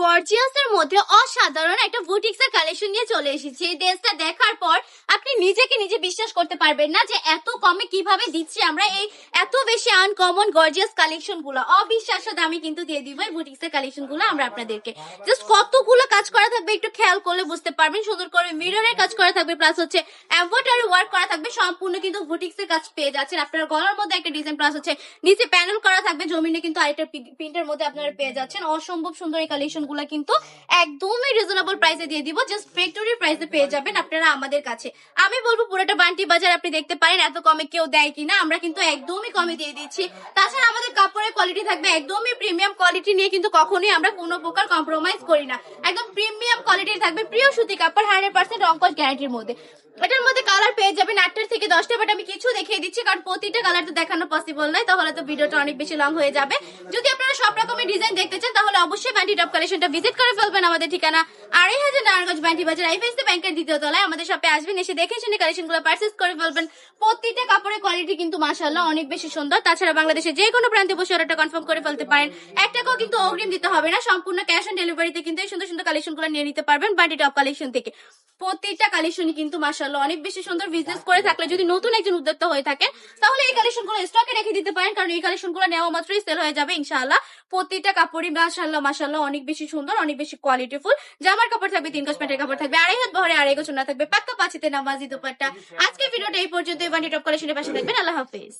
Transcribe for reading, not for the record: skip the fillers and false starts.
Gorgeous এর মধ্যে অসাধারণ একটা বুটিক্স এর কালেকশন নিয়ে চলে এসেছি। এই ড্রেসটা দেখার পর আপনি নিজেকে নিজে বিশ্বাস করতে পারবেন না যে এত কমে কিভাবে দিচ্ছি আমরা এই এত বেশি আনকমন গর্জিয়াস কালেকশন গুলো। অবিশ্বাস্য দামে কিন্তু দিয়ে দিব এই বুটিক্স এর কালেকশন গুলো আমরা আপনাদেরকে। জাস্ট কতগুলো কাজ করা থাকবে একটু খেয়াল করলে বুঝতে পারবেন। সুন্দর করে মিররের কাজ করা থাকবে, প্লাস হচ্ছে এমব্রয়ডারি ওয়ার্ক করা থাকবে। সম্পূর্ণ কিন্তু বুটিক্স এর কাজ পেয়ে যাচ্ছেন। আপনার গলার মধ্যে একটা ডিজাইন, প্লাস হচ্ছে নিচে প্যানেল করা থাকবে। জমিনে কিন্তু আরেকটা প্রিন্টের মধ্যে আপনারা পেয়ে যাচ্ছেন। অসম্ভব সুন্দর এই কালেকশন গুলো কিন্তু একদমই রিজনেবল প্রাইসে দিয়ে দিব। জাস্ট ফ্যাক্টরি প্রাইসে পেয়ে যাবেন আপনারা আমাদের কাছে। আমি বলবো পুরোটা বান্টি বাজার আপনি দেখতে পারেন এত কমে কেউ দেয় কিনা। আমরা কিন্তু একদমই কমে দিয়ে দিচ্ছি। তাছাড়া আমাদের কাপড়ের কোয়ালিটি থাকবে একদমই প্রিমিয়াম কোয়ালিটি নিয়ে কিন্তু কখনোই আমরা কোনো প্রকার কম্প্রোমাইজ করি না। একদম প্রিমিয়াম কোয়ালিটির থাকবে, প্রিয় সুতি কাপড়, 100% রংকশ গ্যারান্টির মধ্যে। এটার মধ্যে কালার পেয়ে যাবেন 8টা থেকে 10টা, বাট আমি কিছু দেখিয়ে দিচ্ছি কারণ প্রতিটা কালার তো দেখানো পসিবল নয়, তাহলে তো ভিডিওটা অনেক বেশি লং হয়ে যাবে। যদি আপনারা সব রকমের ডিজাইন দেখতে চান তাহলে অবশ্যই বান্টি টপ কালেকশনটা ভিজিট করে ফেলবেন। আমাদের ঠিকানা 2500 নারায়ণগঞ্জ বান্টি বাজার, আইএফএসসি ব্যাংকের দ্বিতীয় তলায়। আমাদের শপে আসবেন, এসে দেখে শুনে কালেকশনগুলো পারচেজ করে ফেলবেন। প্রতিটা কাপড়ের কোয়ালিটি কিন্তু মাশাআল্লাহ অনেক বেশি সুন্দর। তাছাড়া বাংলাদেশে যে কোনো প্রান্তে বসে অর্ডারটা কনফার্ম করে ফেলতে পারেন। 1 টাকাও কিন্তু অগ্রিম দিতে হবে না, সম্পূর্ণ ক্যাশ অন ডেলিভারিতে কিন্তু এই সুন্দর সুন্দর কালেকশনগুলো নিয়ে নিতে পারবেন বান্টি টপ কালেকশন থেকে। প্রত্যেকটা কালেকশনই কিন্তু মাশাআল্লাহ অনেক বেশি সুন্দর। বিজনেস করে থাকলে যদি নতুন একজন উদ্যোক্তা হয়ে থাকে তাহলে এই কালেকশনগুলো স্টকে রেখে দিতে পারেন, কারণ এই কালেকশনগুলো নেওয়া মাত্রই সেল হয়ে যাবে ইনশাআল্লাহ। প্রত্যেকটা কাপড়ই মাশাআল্লাহ মাশাআল্লাহ অনেক বেশি সুন্দর, অনেক বেশি কোয়ালিটিফুল। জামার কাপড় থাকবে 3 গজ, প্যান্টের কাপড় থাকবে 2.5 হাত বহরে, 2.5 গজ ওড়না থাকবে, পাক্কা পাঁচিতে নামাজি দুপাট্টা। আজকে ভিডিওটা এই পর্যন্ত। বান্টি টপ কালেকশনের পাশে থাকবেন। আল্লাহ হাফেজ।